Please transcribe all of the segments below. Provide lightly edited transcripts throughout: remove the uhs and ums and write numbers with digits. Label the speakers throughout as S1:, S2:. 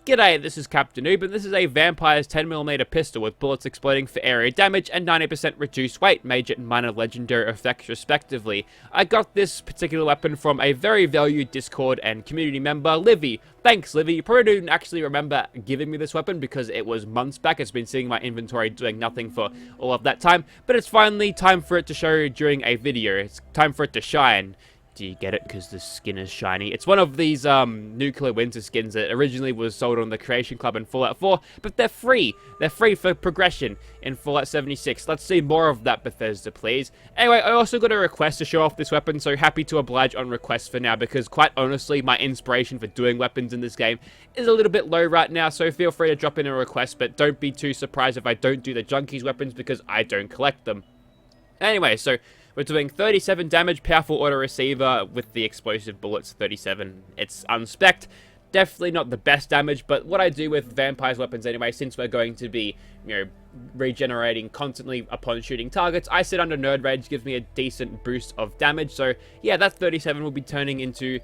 S1: G'day, this is Captainoob, and this is a Vampire's 10mm pistol with bullets exploding for area damage and 90% reduced weight, major and minor legendary effects respectively. I got this particular weapon from a very valued Discord and community member, Livy. Thanks, Livy. You probably didn't actually remember giving me this weapon because it was months back. It's been sitting in my inventory doing nothing for all of that time, but it's finally time for it to show during a video. It's time for it to shine. Do you get it? Because the skin is shiny. It's one of these nuclear winter skins that originally was sold on the Creation Club in Fallout 4, but they're free. They're free for progression in Fallout 76. Let's see more of that, Bethesda, please. Anyway, I also got a request to show off this weapon, so happy to oblige on requests for now, because quite honestly, my inspiration for doing weapons in this game is a little bit low right now, so feel free to drop in a request, but don't be too surprised if I don't do the Junkies weapons, because I don't collect them. Anyway, so we're doing 37 damage, powerful auto receiver with the explosive bullets, 37. It's unspec'd. Definitely not the best damage, but what I do with Vampire's weapons anyway, since we're going to be, regenerating constantly upon shooting targets, I sit under Nerd Rage, gives me a decent boost of damage. So yeah, that 37 will be turning into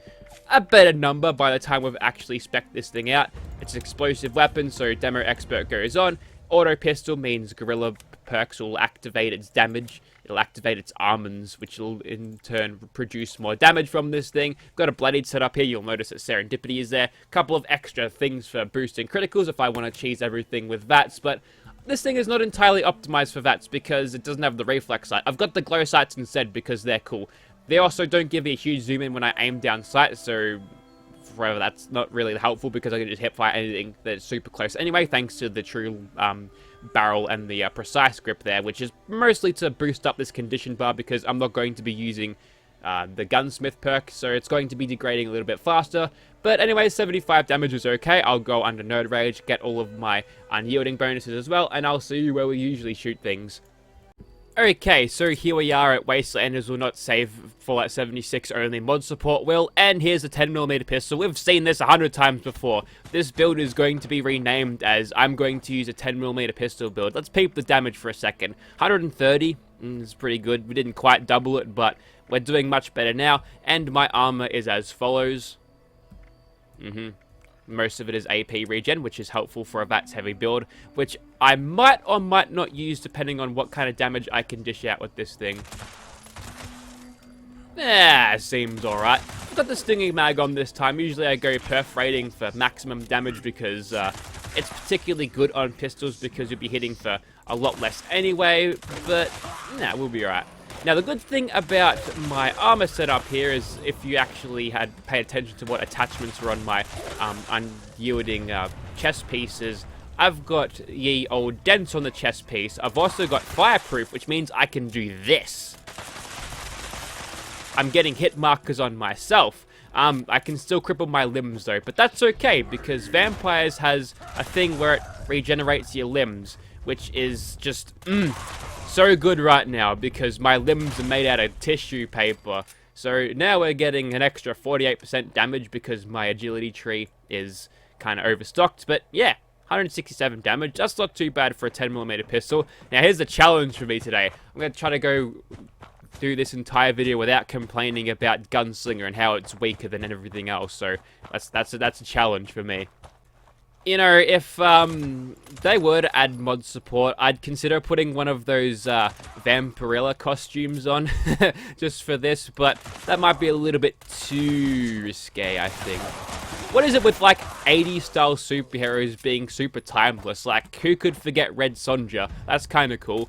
S1: a better number by the time we've actually spec'd this thing out. It's an explosive weapon, so Demo Expert goes on. Auto Pistol means Gorilla Perks will activate its damage. It'll activate its almonds, which will in turn produce more damage from this thing. Got a Bloodied set up here. You'll notice that Serendipity is there. A couple of extra things for boosting criticals if I want to cheese everything with VATS, but this thing is not entirely optimized for VATS because it doesn't have the reflex sight. I've got the glow sights instead because they're cool. They also don't give me a huge zoom in when I aim down sight, so forever that's not really helpful because I can just hip fire anything that's super close anyway, thanks to the true barrel and the precise grip there, which is mostly to boost up this condition bar because I'm not going to be using the gunsmith perk, so it's going to be degrading a little bit faster. But anyway, 75 damage is okay. I'll go under Nerd Rage, get all of my unyielding bonuses as well, and I'll see you where we usually shoot things. Okay, so here we are at Wastelanders will not save Fallout 76, only mod support will, and here's the 10mm pistol. We've seen this 100 times before. This build is going to be renamed as I'm going to use a 10mm pistol build. Let's peep the damage for a second. 130 is pretty good. We didn't quite double it, but we're doing much better now, and my armor is as follows. Most of it is AP regen, which is helpful for a VATS heavy build, which I might or might not use depending on what kind of damage I can dish out with this thing. Seems alright. I've got the stinging mag on this time. Usually I go perforating for maximum damage because it's particularly good on pistols because you'll be hitting for a lot less anyway, but we'll be alright. Now, the good thing about my armor setup here is if you actually had paid attention to what attachments were on my unyielding chest pieces, I've got ye old dents on the chest piece. I've also got fireproof, which means I can do this. I'm getting hit markers on myself. I can still cripple my limbs though, but that's okay because Vampires has a thing where it regenerates your limbs, which is just so good right now because my limbs are made out of tissue paper. So now we're getting an extra 48% damage because my agility tree is kind of overstocked. But yeah, 167 damage. That's not too bad for a 10mm pistol. Now here's the challenge for me today. I'm going to try to go do this entire video without complaining about Gunslinger and how it's weaker than everything else. So that's a challenge for me. You know, if they were to add mod support, I'd consider putting one of those Vampirilla costumes on just for this, but that might be a little bit too risque, I think. What is it with, like, 80s style superheroes being super timeless? Like, who could forget Red Sonja? That's kind of cool.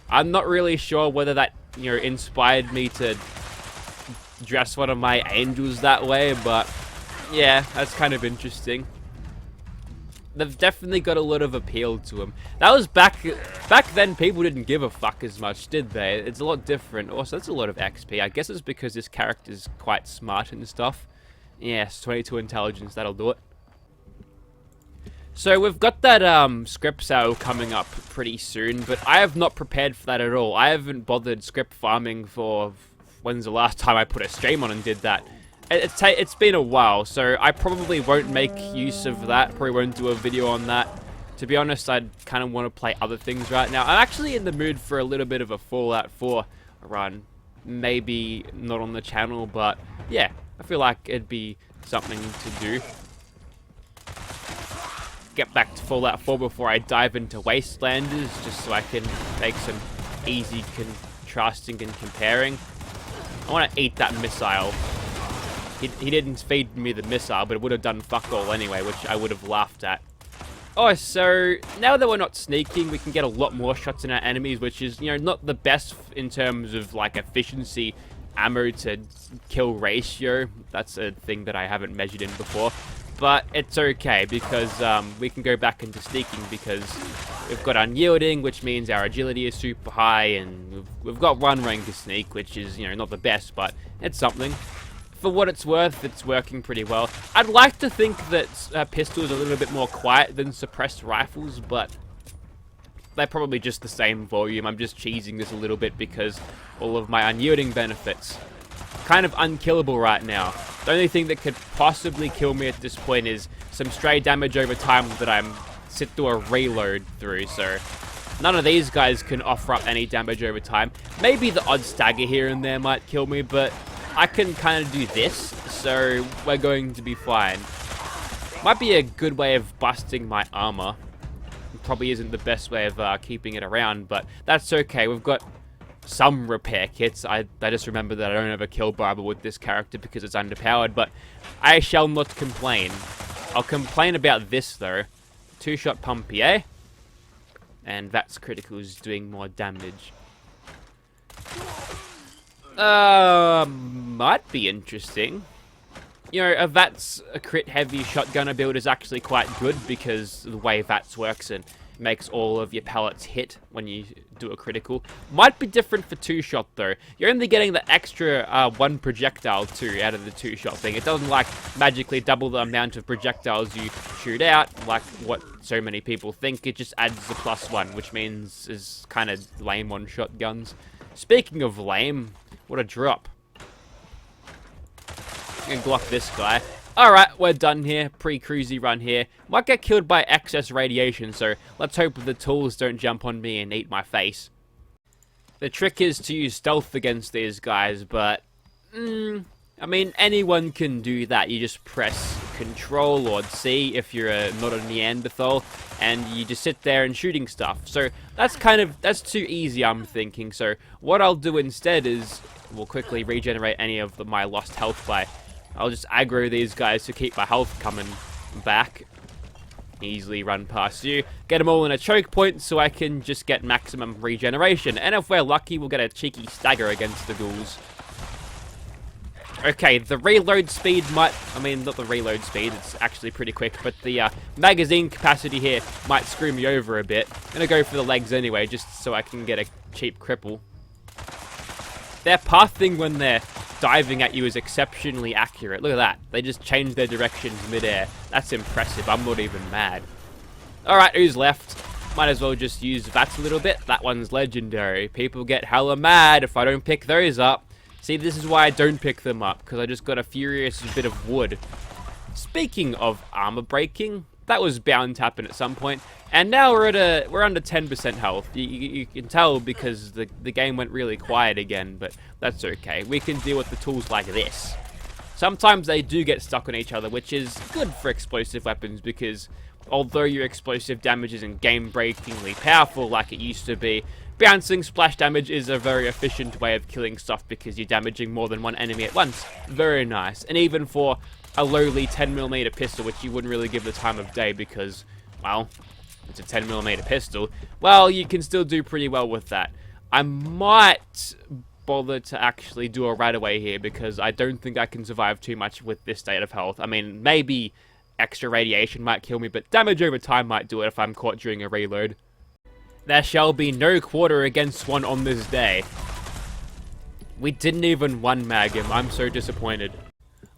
S1: I'm not really sure whether that, inspired me to dress one of my angels that way, but yeah, that's kind of interesting. They've definitely got a lot of appeal to them. That was back then, people didn't give a fuck as much, did they? It's a lot different. Also, that's a lot of XP. I guess it's because this character's quite smart and stuff. Yes, 22 intelligence, that'll do it. So we've got that script sale coming up pretty soon, but I have not prepared for that at all. I haven't bothered script farming for... When's the last time I put a stream on and did that? It's been a while, so I probably won't make use of that. Probably won't do a video on that. To be honest, I kind of want to play other things right now. I'm actually in the mood for a little bit of a Fallout 4 run. Maybe not on the channel, but yeah, I feel like it'd be something to do. get back to Fallout 4 before I dive into Wastelanders, just so I can make some easy contrasting and comparing. I want to eat that missile. He didn't feed me the missile, but it would have done fuck all anyway, which I would have laughed at. Oh, so now that we're not sneaking, we can get a lot more shots in our enemies, which is, you know, not the best in terms of, like, efficiency, ammo to kill ratio. That's a thing that I haven't measured in before. But it's okay, because we can go back into sneaking, because we've got unyielding, which means our agility is super high, and we've got one rank to sneak, which is, you know, not the best, but it's something. For what it's worth, it's working pretty well. I'd like to think that pistols are a little bit more quiet than suppressed rifles, but they're probably just the same volume. I'm just cheesing this a little bit because all of my unyielding benefits. Kind of unkillable right now. The only thing that could possibly kill me at this point is some stray damage over time that I'm sit through a reload through, so none of these guys can offer up any damage over time. Maybe the odd stagger here and there might kill me, but I can kind of do this, so we're going to be fine. Might be a good way of busting my armor. Probably isn't the best way of keeping it around, but that's okay. We've got some repair kits. I just remember that I don't have a kill barber with this character because it's underpowered, but I shall not complain. I'll complain about this, though. Two-shot Pompier, and VATS critical is doing more damage. Might be interesting. You know, a VATS crit heavy shotgunner build is actually quite good because the way VATS works and makes all of your pellets hit when you do a critical. Might be different for two-shot though. You're only getting the extra one projectile too out of the two-shot thing. It doesn't like magically double the amount of projectiles you shoot out like what so many people think. It just adds the +1, which means is kind of lame on shotguns. Speaking of lame, what a drop. And Glock this guy. Alright, we're done here. Pre-cruisy run here. Might get killed by excess radiation, so let's hope the tools don't jump on me and eat my face. The trick is to use stealth against these guys, but I mean, anyone can do that. You just press Control or C if you're not a Neanderthal, and you just sit there and shooting stuff. So that's too easy, I'm thinking. So what I'll do instead is we'll quickly regenerate any of my lost health by I'll just aggro these guys to keep my health coming back. Easily run past you. Get them all in a choke point so I can just get maximum regeneration. And if we're lucky, we'll get a cheeky stagger against the ghouls. Okay, the reload speed might... I mean, not the reload speed, it's actually pretty quick. But the magazine capacity here might screw me over a bit. I'm going to go for the legs anyway, just so I can get a cheap cripple. Their pathing when they're diving at you is exceptionally accurate. Look at that. They just change their directions mid-air. That's impressive. I'm not even mad. Alright, who's left? Might as well just use VATS a little bit. That one's legendary. People get hella mad if I don't pick those up. See, this is why I don't pick them up, because I just got a furious bit of wood. Speaking of armor breaking, that was bound to happen at some point. And now we're under 10% health. You can tell because the game went really quiet again, but that's okay. We can deal with the tools like this. Sometimes they do get stuck on each other, which is good for explosive weapons because although your explosive damage isn't game-breakingly powerful like it used to be, bouncing splash damage is a very efficient way of killing stuff because you're damaging more than one enemy at once. Very nice. And even for a lowly 10mm pistol, which you wouldn't really give the time of day because, well, it's a 10mm pistol, well, you can still do pretty well with that. I might bother to actually do a right away here because I don't think I can survive too much with this state of health. I mean, maybe extra radiation might kill me, but damage over time might do it if I'm caught during a reload. There shall be no quarter against one on this day. We didn't even one-mag him. I'm so disappointed.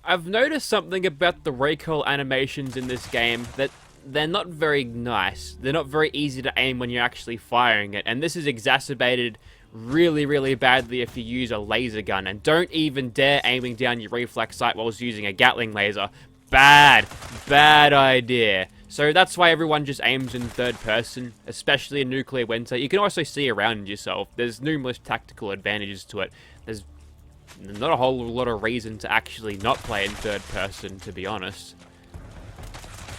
S1: I've noticed something about the recoil animations in this game that they're not very nice. They're not very easy to aim when you're actually firing it, and this is exacerbated really, really badly if you use a laser gun. And don't even dare aiming down your reflex sight while using a Gatling laser. Bad idea. So that's why everyone just aims in third person, especially in Nuclear Winter. You can also see around yourself. There's numerous tactical advantages to it. There's not a whole lot of reason to actually not play in third person, to be honest.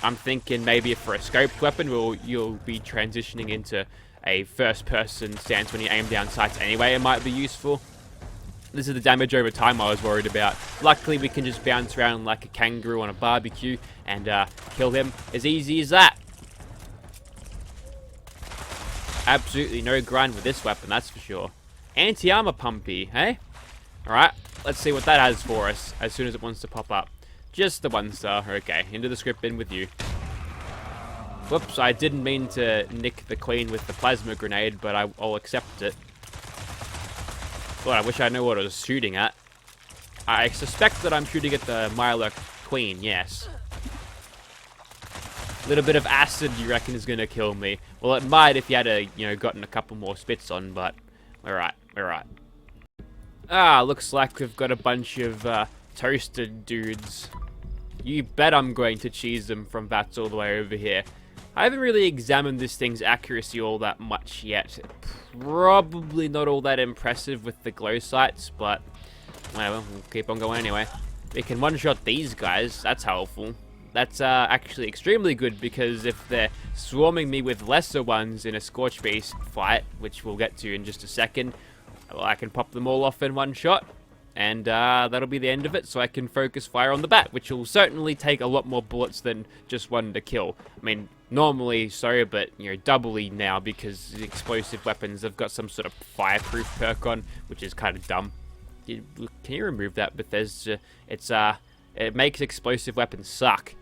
S1: I'm thinking maybe for a scoped weapon, you'll be transitioning into a first-person stance when you aim down sights anyway. It might be useful. This is the damage over time I was worried about. Luckily, we can just bounce around like a kangaroo on a barbecue and kill him as easy as that. Absolutely no grind with this weapon, that's for sure. Anti-armor pumpy, hey? Alright, let's see what that has for us as soon as it wants to pop up. Just the 1 star. Okay, into the script bin with you. Whoops, I didn't mean to nick the queen with the plasma grenade, but I'll accept it. God, I wish I knew what I was shooting at. I suspect that I'm shooting at the Myla queen, yes. A little bit of acid, you reckon, is going to kill me. Well, it might if you had gotten a couple more spits on, but alright, alright. Ah, looks like we've got a bunch of toasted dudes. You bet I'm going to cheese them from VATS all the way over here. I haven't really examined this thing's accuracy all that much yet. Probably not all that impressive with the glow sights, but whatever, we'll keep on going anyway. We can one-shot these guys, that's helpful. That's actually extremely good, because if they're swarming me with lesser ones in a Scorched Beast fight, which we'll get to in just a second, well, I can pop them all off in one shot. And that'll be the end of it, so I can focus fire on the bat, which will certainly take a lot more bullets than just one to kill. I mean, normally so, but, doubly now, because the explosive weapons have got some sort of fireproof perk on, which is kind of dumb. Can you remove that, Bethesda? It makes explosive weapons suck.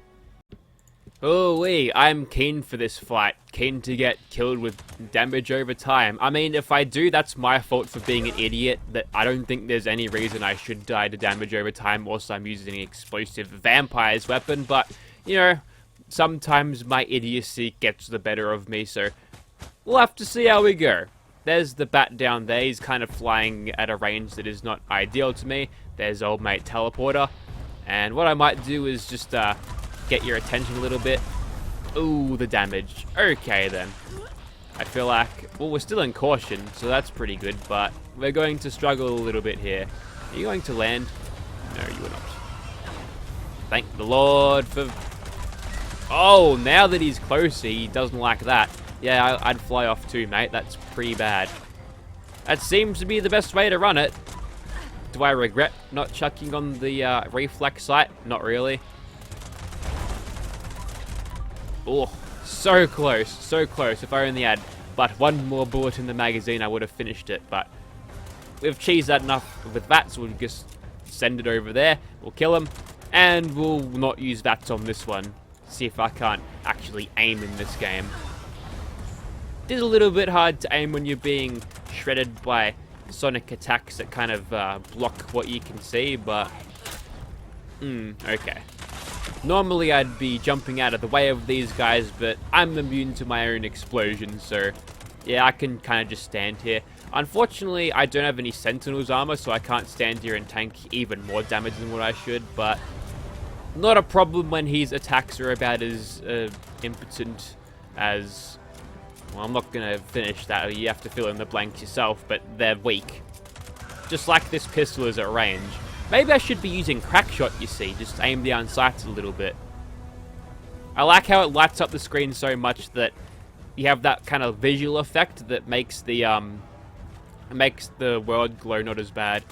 S1: Oh wee, I'm keen for this fight. Keen to get killed with damage over time. I mean, if I do, that's my fault for being an idiot. That I don't think there's any reason I should die to damage over time whilst I'm using an explosive vampire's weapon. But, sometimes my idiocy gets the better of me, so we'll have to see how we go. There's the bat down there. He's kind of flying at a range that is not ideal to me. There's old mate teleporter. And what I might do is just get your attention a little bit. Ooh, the damage. Okay, then. I feel like... Well, we're still in caution, so that's pretty good, but we're going to struggle a little bit here. Are you going to land? No, you are not. Thank the Lord for... Oh, now that he's closer, he doesn't like that. Yeah, I'd fly off too, mate. That's pretty bad. That seems to be the best way to run it. Do I regret not chucking on the reflex sight? Not really. Oh, so close, so close. If I only had but one more bullet in the magazine, I would have finished it. But we've cheesed that enough with VATS. We'll just send it over there. We'll kill him. And we'll not use VATS on this one. See if I can't actually aim in this game. It is a little bit hard to aim when you're being shredded by sonic attacks that kind of block what you can see, but... okay. Normally I'd be jumping out of the way of these guys, but I'm immune to my own explosions, so yeah, I can kind of just stand here. Unfortunately, I don't have any Sentinel's armor, so I can't stand here and tank even more damage than what I should, but not a problem when his attacks are about as impotent as... Well, I'm not going to finish that. You have to fill in the blanks yourself, but they're weak. Just like this pistol is at range. Maybe I should be using Crackshot, you see. Just aim down sights a little bit. I like how it lights up the screen so much that you have that kind of visual effect that makes the world glow not as bad.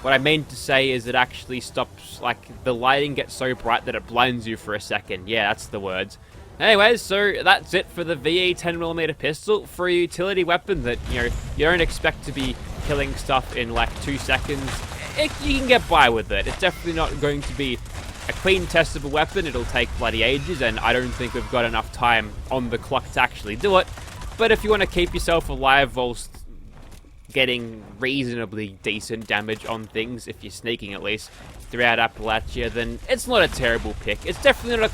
S1: What I mean to say is it actually stops, like, the lighting gets so bright that it blinds you for a second. Yeah, that's the words. Anyways, so that's it for the VE 10mm pistol. For a utility weapon that, you don't expect to be killing stuff in, like, 2 seconds, you can get by with it. It's definitely not going to be a clean testable weapon. It'll take bloody ages, and I don't think we've got enough time on the clock to actually do it. But if you want to keep yourself alive whilst getting reasonably decent damage on things, if you're sneaking at least, throughout Appalachia, then it's not a terrible pick. It's definitely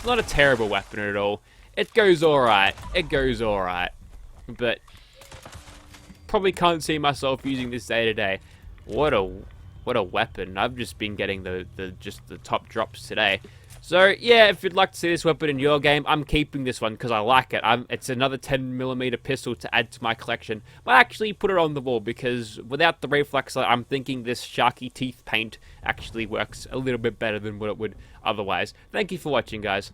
S1: not a terrible weapon at all. It goes alright. It goes alright. But probably can't see myself using this day to day. What a What a weapon. I've just been getting the top drops today. So, yeah, if you'd like to see this weapon in your game, I'm keeping this one because I like it. It's another 10mm pistol to add to my collection. But I actually put it on the wall because without the reflexer, I'm thinking this sharky teeth paint actually works a little bit better than what it would otherwise. Thank you for watching, guys.